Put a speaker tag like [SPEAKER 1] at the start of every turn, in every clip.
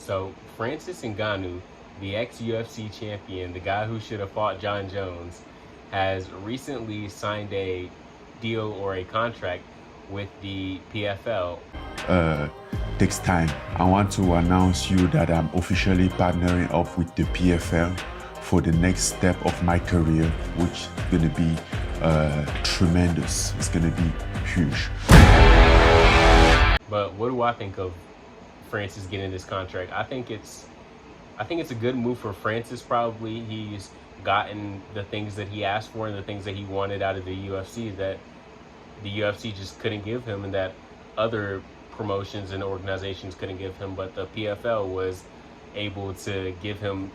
[SPEAKER 1] So Francis Ngannou, the ex-UFC champion, the guy who should have fought John Jones, has recently signed a deal or a contract with the PFL.
[SPEAKER 2] Takes time. I want to announce you that I'm officially partnering up with the PFL for the next step of my career, which is going to be tremendous. It's going to be huge.
[SPEAKER 1] But what do I think of Francis getting this contract? I think it's a good move for Francis. Probably he's gotten the things that he asked for and the things that he wanted out of the UFC that the UFC just couldn't give him, and that other promotions and organizations couldn't give him. But the PFL was able to give him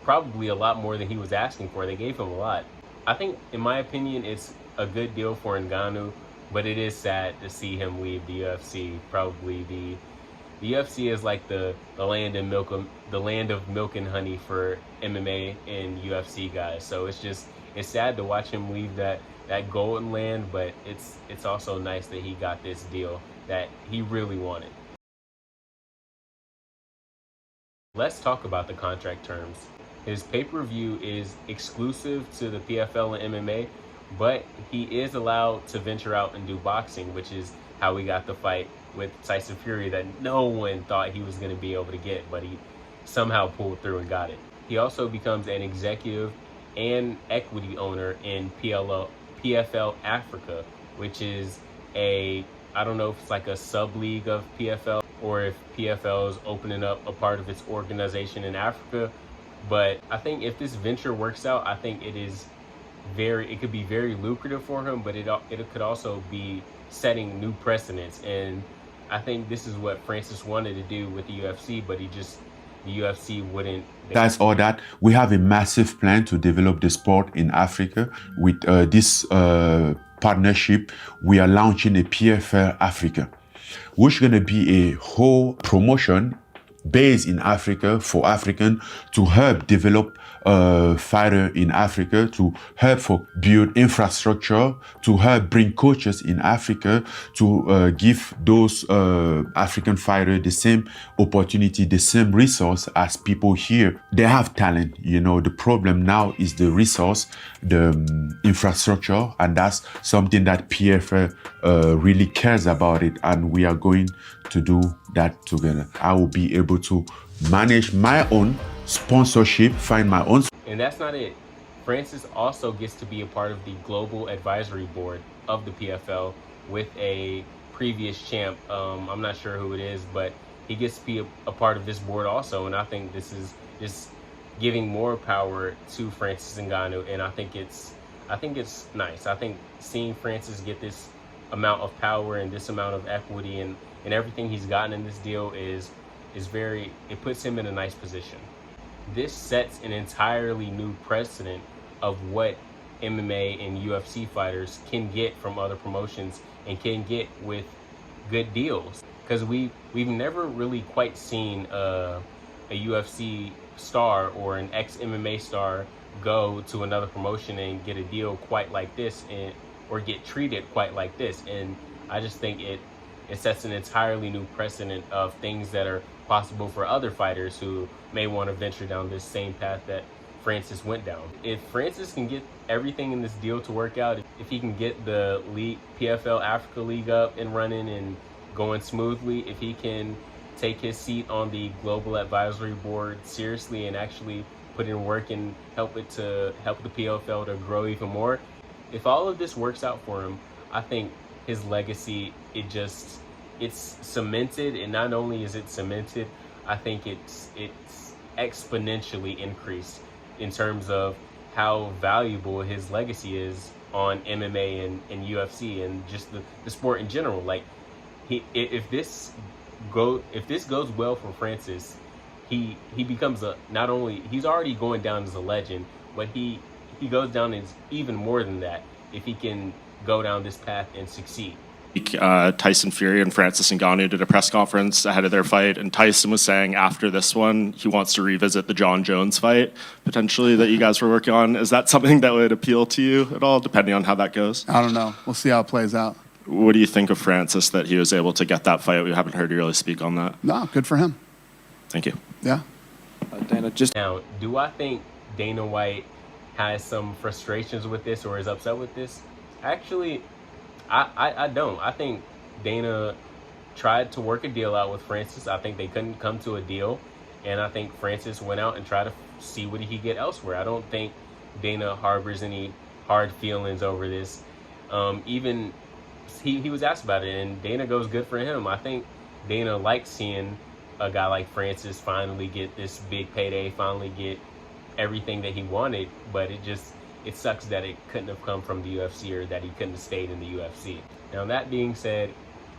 [SPEAKER 1] probably a lot more than he was asking for. They gave him a lot. I think, in my opinion, it's a good deal for Ngannou, but it is sad to see him leave the UFC. Probably the UFC is like the land of milk and honey for MMA and UFC guys. So it's sad to watch him leave that golden land, but it's also nice that he got this deal that he really wanted. Let's talk about the contract terms. His pay-per-view is exclusive to the PFL and MMA, but he is allowed to venture out and do boxing, which is how we got the fight with Tyson Fury that no one thought he was going to be able to get, but he somehow pulled through and got it. He also becomes an executive and equity owner in PFL Africa, which is I don't know if it's like a sub-league of PFL or if PFL is opening up a part of its organization in Africa. But I think if this venture works out, I think it could be very lucrative for him, but it could also be setting new precedents. And I think this is what Francis wanted to do with the UFC, but the UFC wouldn't.
[SPEAKER 2] That's all that. We have a massive plan to develop the sport in Africa. With this partnership, we are launching a PFL Africa, which is going to be a whole promotion based in Africa for African to help develop fighter in Africa, to help for build infrastructure, to help bring coaches in Africa, to give those African fighters the same opportunity, the same resource as people here. They have talent, the problem now is the resource, the infrastructure, and that's something that PFL really cares about it, and we are going to do that together. I will be able to manage my own sponsorship, find my own.
[SPEAKER 1] And that's not it. Francis also gets to be a part of the global advisory board of the PFL with a previous champ. I'm not sure who it is, but he gets to be a part of this board also. And I think this is just giving more power to Francis Ngannou, and I think it's nice. I think seeing Francis get this amount of power and this amount of equity and everything he's gotten in this deal it puts him in a nice position. This sets an entirely new precedent of what MMA and UFC fighters can get from other promotions and can get with good deals. Because we've never really quite seen a UFC star or an ex-MMA star go to another promotion and get a deal quite like this or get treated quite like this. And I just think it sets an entirely new precedent of things that are possible for other fighters who may want to venture down this same path that Francis went down. If Francis can get everything in this deal to work out, if he can get the league, PFL Africa League up and running and going smoothly, if he can take his seat on the global advisory board seriously and actually put in work and help the PFL to grow even more, if all of this works out for him, I think his legacy, it's cemented. And not only is it cemented, I think it's exponentially increased in terms of how valuable his legacy is on MMA and UFC and just the sport in general. Like, if this goes well for Francis, he becomes he's already going down as a legend, but he goes down as even more than that if he can go down this path and succeed.
[SPEAKER 3] Tyson Fury and Francis Ngannou did a press conference ahead of their fight, and Tyson was saying after this one he wants to revisit the John Jones fight, potentially, that you guys were working on. Is that something that would appeal to you at all, depending on how that goes?
[SPEAKER 4] I don't know. We'll see how it plays out.
[SPEAKER 3] What do you think of Francis, that he was able to get that fight? We haven't heard you really speak on that.
[SPEAKER 4] No, good for him.
[SPEAKER 3] Thank you.
[SPEAKER 4] Yeah.
[SPEAKER 5] Dana, just
[SPEAKER 1] Now, do I think Dana White has some frustrations with this or is upset with this? Actually, I don't. I think Dana tried to work a deal out with Francis. I think they couldn't come to a deal. And I think Francis went out and tried to see what he could get elsewhere. I don't think Dana harbors any hard feelings over this. Even he was asked about it, and Dana goes, good for him. I think Dana likes seeing a guy like Francis finally get this big payday, finally get everything that he wanted, but it sucks that it couldn't have come from the UFC or that he couldn't have stayed in the UFC. Now, that being said,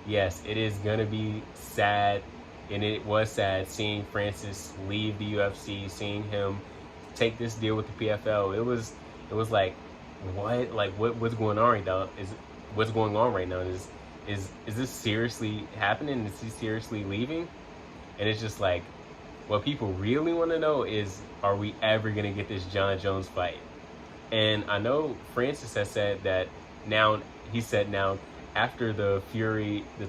[SPEAKER 1] yes, it is going to be sad, and it was sad seeing Francis leave the UFC, seeing him take this deal with the PFL. It was like, what? Like, what's going on right now? What's going on right now? Is this seriously happening? Is he seriously leaving? And it's just like, what people really want to know is, are we ever going to get this John Jones fight? And I know Francis has said that now, after the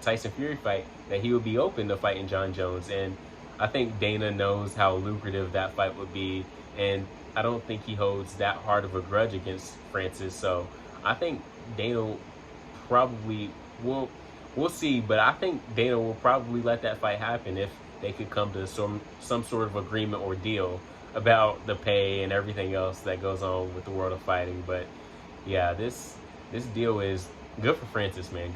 [SPEAKER 1] Tyson Fury fight, that he would be open to fighting John Jones. And I think Dana knows how lucrative that fight would be. And I don't think he holds that hard of a grudge against Francis. So I think Dana probably will, we'll see, but I think Dana will probably let that fight happen if they could come to some sort of agreement or deal about the pay and everything else that goes on with the world of fighting. But yeah, this deal is good for Francis, man.